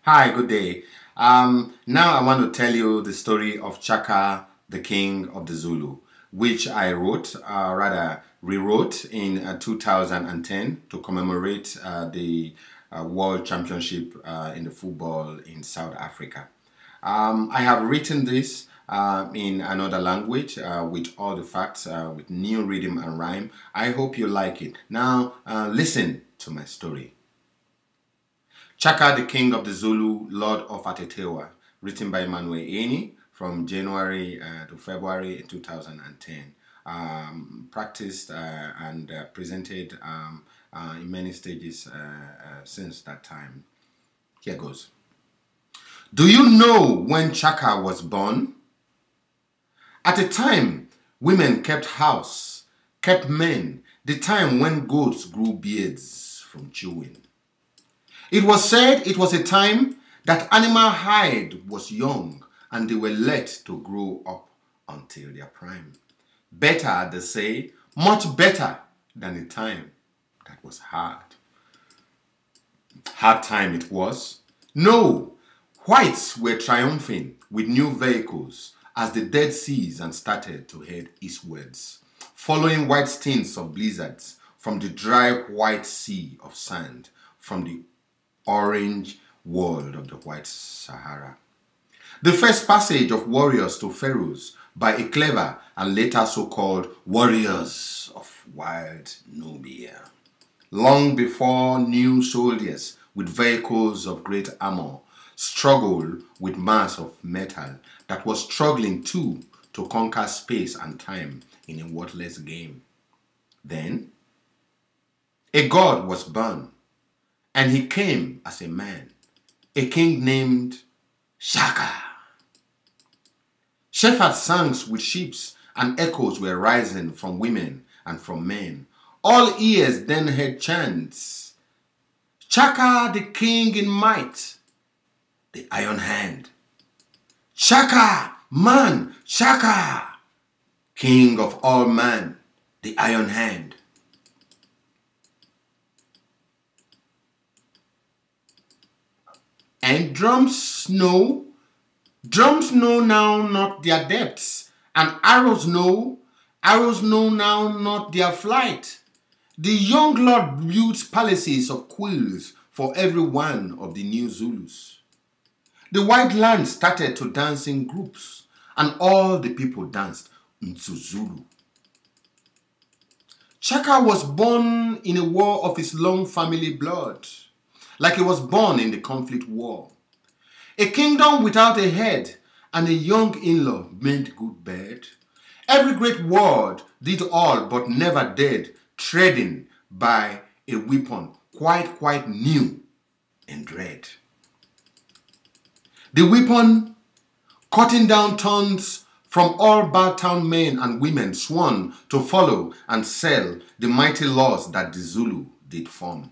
Hi, good day. Now I want to tell you the story of Chaka, the king of the Zulu, which I wrote, rewrote in 2010 to commemorate the World Championship in the football in South Africa. I have written this in another language with all the facts, with new rhythm and rhyme. I hope you like it. Now, listen to my story. Chaka, the king of the Zulu, Lord of Atetewa, written by EMMANUEL Eni from January to February 2010. Practiced and presented in many stages since that time. Here goes. Do you know when Chaka was born? At a time, women kept house, kept men, the time when goats grew beards from chewing. It was said it was a time that animal hide was young and they were let to grow up until their prime. Better, they say, much better than a time that was hard. Hard time it was. No, whites were triumphing with new vehicles as the Dead Seas and started to head eastwards, following white stints of blizzards from the dry white sea of sand, from the orange world of the white Sahara. The first passage of warriors to pharaohs by a clever and later so-called warriors of wild Nubia. Long before new soldiers with vehicles of great armor struggled with mass of metal that was struggling too to conquer space and time in a worthless game. Then, a god was born. And he came as a man, a king named Shaka. Shepherds sang with sheep, and echoes were rising from women and from men. All ears then heard chants. Chaka, the king in might, the iron hand. Shaka, man, Shaka, king of all man, the iron hand. And drums know now not their depths, and arrows know now not their flight. The young lord built palaces of quills for every one of the new Zulus. The white land started to dance in groups, and all the people danced into Zulu. Chaka was born in a war of his long family blood, like he was born in the conflict war. A kingdom without a head and a young in-law made good bed. Every great word did all but never dared, treading by a weapon quite new and dread. The weapon, cutting down tongues from all Bartown men and women sworn to follow and sell the mighty laws that the Zulu did form.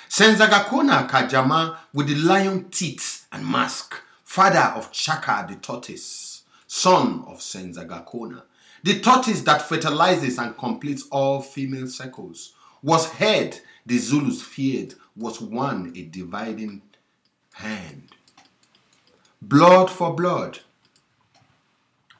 Senzagakona Kajama with the lion teeth and mask, father of Chaka the tortoise, son of Senzagakona, the tortoise that fertilizes and completes all female circles, was head the Zulus feared, was one a dividing hand. Blood for blood,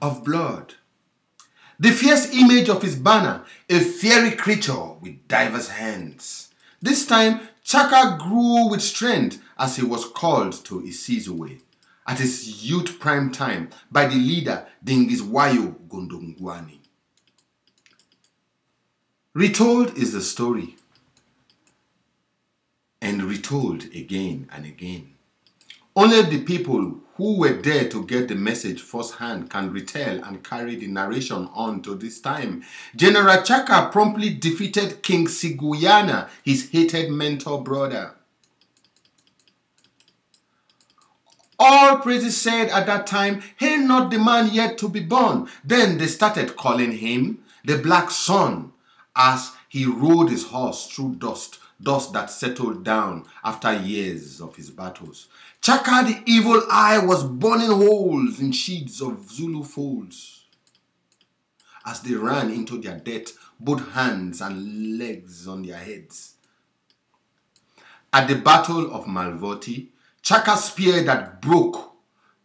of blood. The fierce image of his banner, a fiery creature with diverse hands. This time, Chaka grew with strength as he was called to Isizwe at his youth prime time by the leader Dingiswayo Gondongwani. Retold is the story, and retold again and again. Only the people who were there to get the message firsthand can retell and carry the narration on to this time. General Chaka promptly defeated King Siguyana, his hated mentor brother. All praises said at that time, hail not the man yet to be born. Then they started calling him the Black Sun as he rode his horse through dust that settled down after years of his battles. Chaka the evil eye was burning holes in sheets of Zulu folds as they ran into their death, both hands and legs on their heads. At the Battle of Malvoti, Chaka spear that broke,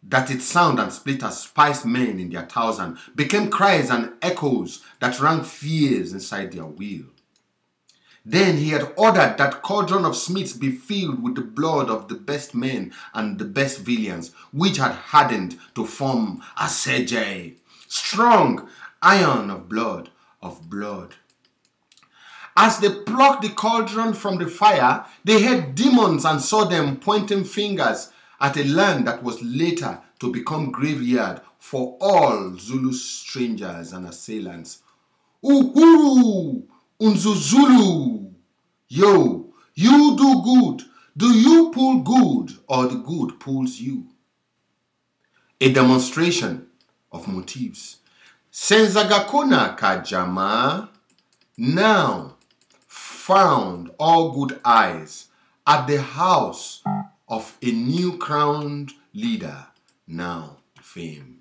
that its sound and split as spiced men in their thousand, became cries and echoes that rang fears inside their wheel. Then he had ordered that cauldron of smiths be filled with the blood of the best men and the best villains, which had hardened to form a sejai, strong iron of blood, of blood. As they plucked the cauldron from the fire, they heard demons and saw them pointing fingers at a land that was later to become graveyard for all Zulu strangers and assailants. Uhuru! Unzu Zulu! Yo, you do good. Do you pull good or the good pulls you? A demonstration of motives. Senzagakona Kajama now found all good eyes at the house of a new crowned leader, now famed.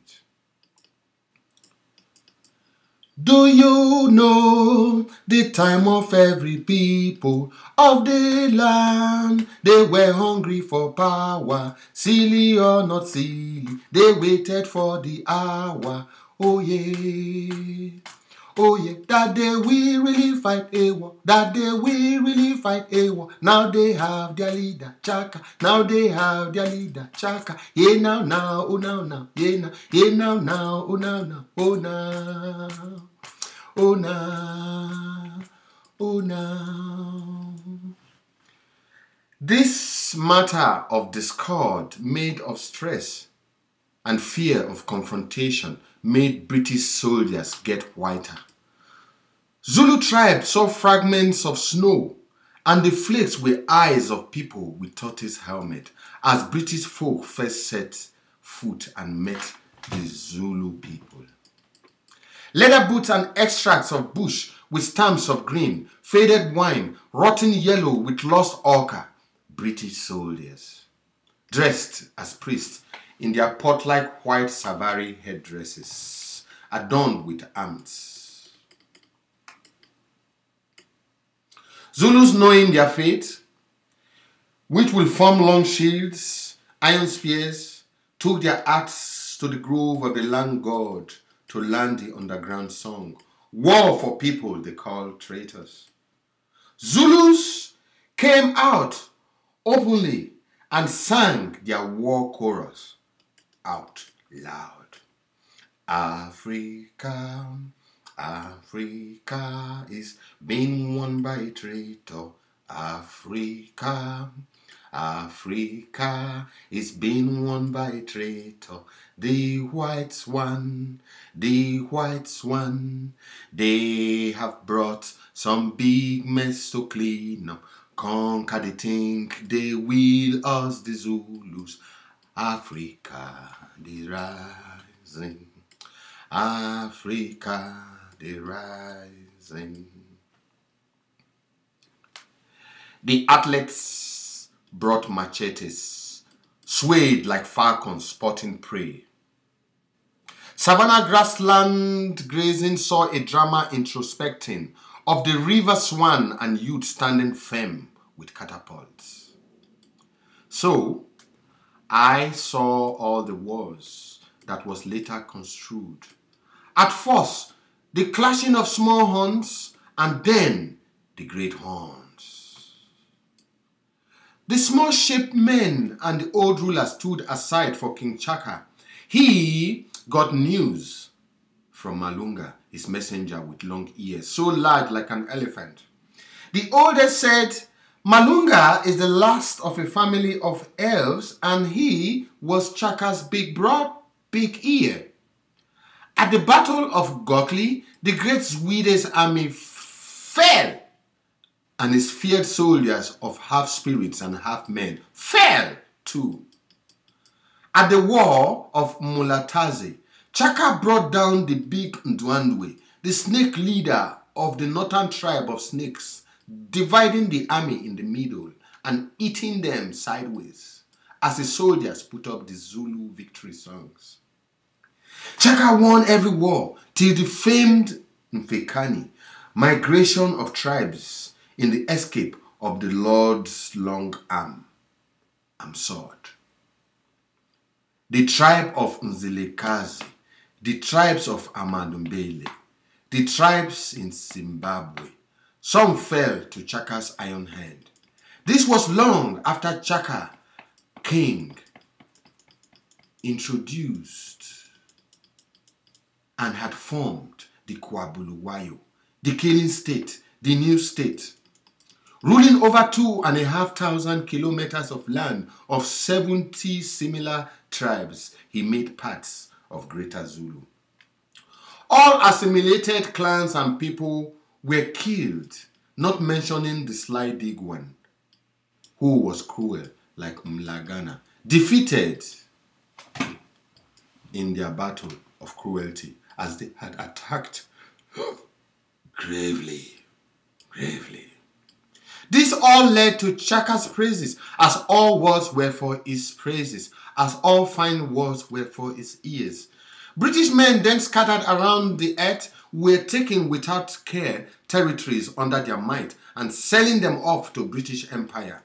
Do you know the time of every people of the land? They were hungry for power, silly or not silly, they waited for the hour. Oh yeah. Oh yeah, that day we really fight a war. That day we really fight a war. Now they have their leader, Chaka. Now they have their leader, Chaka. Yeah now, oh now, yeah now, oh now, oh now, oh now, oh now. This matter of discord made of stress and fear of confrontation made British soldiers get whiter. Zulu tribe saw fragments of snow and the flakes were eyes of people with tortoise helmet as British folk first set foot and met the Zulu people. Leather boots and extracts of bush with stamps of green, faded wine, rotten yellow with lost ochre. British soldiers, dressed as priests in their pot-like white safari headdresses, adorned with ants. Zulus, knowing their fate, which will form long shields, iron spears, took their axes to the grove of the land god to learn the underground song. War for people they call traitors. Zulus came out openly and sang their war chorus out loud. Africa, Africa is being won by a traitor. Africa, Africa is being won by a traitor. The whites won, the whites won. They have brought some big mess to clean up. Conquer the think they will us the Zulus. Africa, the rising. Africa, the rising. The athletes brought machetes, swayed like falcons spotting prey. Savannah grassland grazing saw a drama introspecting of the river swan and youth standing firm with catapults. So, I saw all the wars that was later construed. At first, the clashing of small horns, and then the great horns. The small-shaped men and the old ruler stood aside for King Chaka. He got news from Malunga, his messenger with long ears, so large like an elephant. The oldest said, Malunga is the last of a family of elves and he was Chaka's big ear. At the Battle of Gokli, the great Swedes army fell and his feared soldiers of half spirits and half men fell too. At the War of Mulatazi, Chaka brought down the big Ndwandwe, the snake leader of the northern tribe of snakes, dividing the army in the middle and eating them sideways as the soldiers put up the Zulu victory songs. Chaka won every war till the famed Mfekani, migration of tribes in the escape of the Lord's long arm. and sword. The tribe of Nzilekazi, the tribes of Amadumbele, the tribes in Zimbabwe, some fell to Chaka's iron hand. This was long after Chaka, king, introduced and had formed the Kwabuluwayo, the killing state, the new state. Ruling over 2,500 kilometers of land of 70 similar tribes, he made parts of Greater Zulu. All assimilated clans and people were killed, not mentioning the sly Digwan, who was cruel like Mlagana, defeated in their battle of cruelty as they had attacked gravely. This all led to Chaka's praises, as all words were for his praises, as all fine words were for his ears. British men then scattered around the earth were taking without care territories under their might and selling them off to British Empire.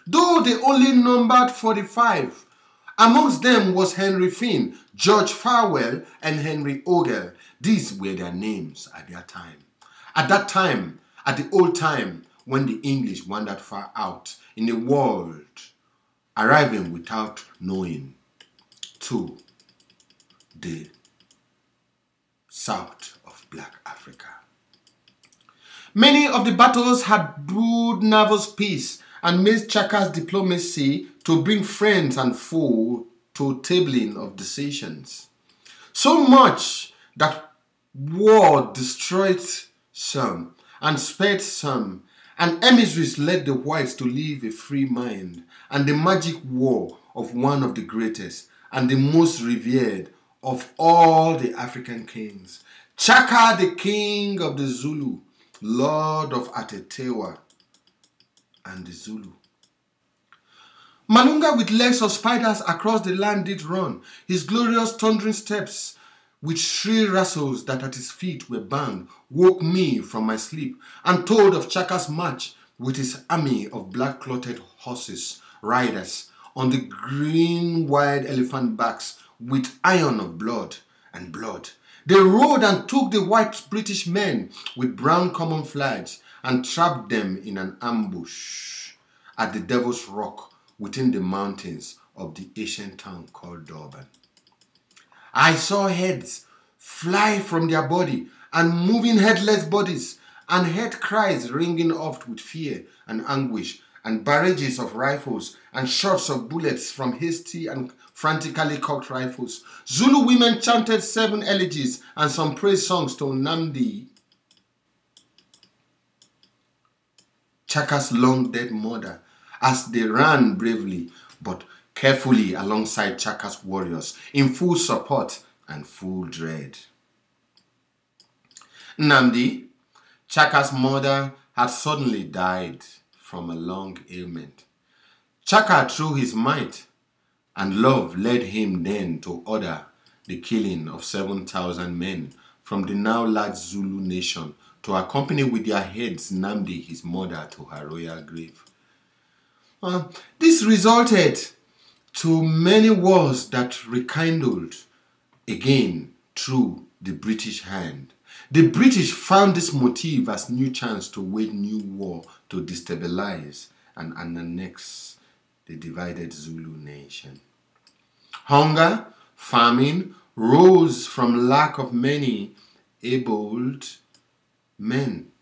Though they only numbered 45, amongst them was Henry Finn, George Farwell, and Henry Ogle. These were their names at their time. At that time, at the old time, when the English wandered far out in the world, arriving without knowing to the south of Black Africa. Many of the battles had brewed nervous peace and made Chaka's diplomacy to bring friends and foe to tabling of decisions. So much that war destroyed some and spared some, and emissaries led the whites to live a free mind, and the magic war of one of the greatest and the most revered of all the African kings, Chaka, the king of the Zulu, lord of Atetewa and the Zulu. Malunga with legs of spiders across the land did run, his glorious thundering steps with shrill rustles that at his feet were banged, woke me from my sleep and told of Chaka's march with his army of black-clothed horses, riders, on the green wide elephant backs with iron of blood and blood. They rode and took the white British men with brown common flags and trapped them in an ambush at the Devil's Rock within the mountains of the ancient town called Durban. I saw heads fly from their body and moving headless bodies, and heard cries ringing oft with fear and anguish, and barrages of rifles and shots of bullets from hasty and frantically cocked rifles. Zulu women chanted 7 elegies and some praise songs to Namdi, Chaka's long dead mother, as they ran bravely but carefully alongside Chaka's warriors in full support and full dread. Namdi, Chaka's mother, had suddenly died from a long ailment. Chaka, through his might and love, led him then to order the killing of 7,000 men from the now large Zulu nation to accompany with their heads Namdi, his mother, to her royal grave. This resulted to many wars that rekindled again through the British hand. The British found this motive as new chance to wage new war to destabilize and annex the divided Zulu nation. Hunger, famine rose from lack of many abled men,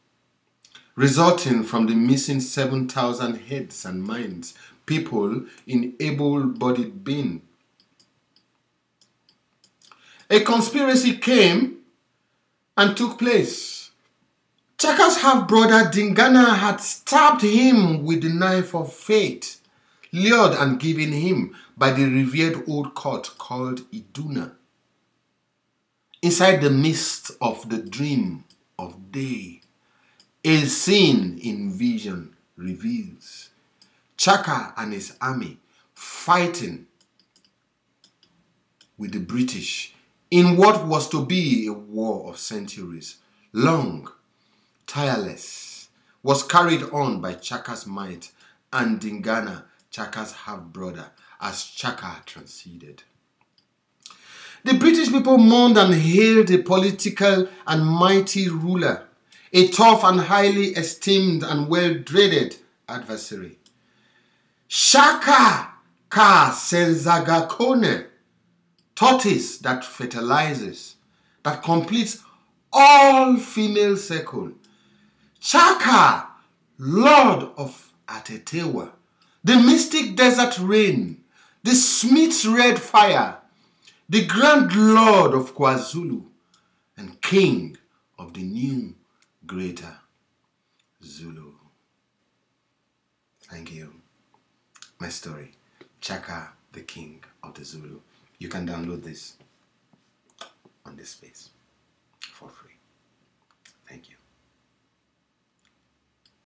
resulting from the missing 7,000 heads and minds, people in able-bodied being. A conspiracy came and took place. Chaka's half-brother Dingana had stabbed him with the knife of fate, lured and given him by the revered old court called Iduna. Inside the mist of the dream of day, a scene in vision reveals Chaka and his army fighting with the British in what was to be a war of centuries, long, tireless, was carried on by Chaka's might and Dingana, Chaka's half-brother, as Chaka transcended. The British people mourned and hailed a political and mighty ruler, a tough and highly esteemed and well-dreaded adversary. Shaka ka senzagakone, tortoise that fertilizes, that completes all female circle. Chaka, Lord of Atetewa, the mystic desert rain, the Smith's red fire, the grand Lord of KwaZulu, and King of the new greater Zulu. Thank you. My story, Chaka, the King of the Zulu. You can download this on this space for free. Thank you.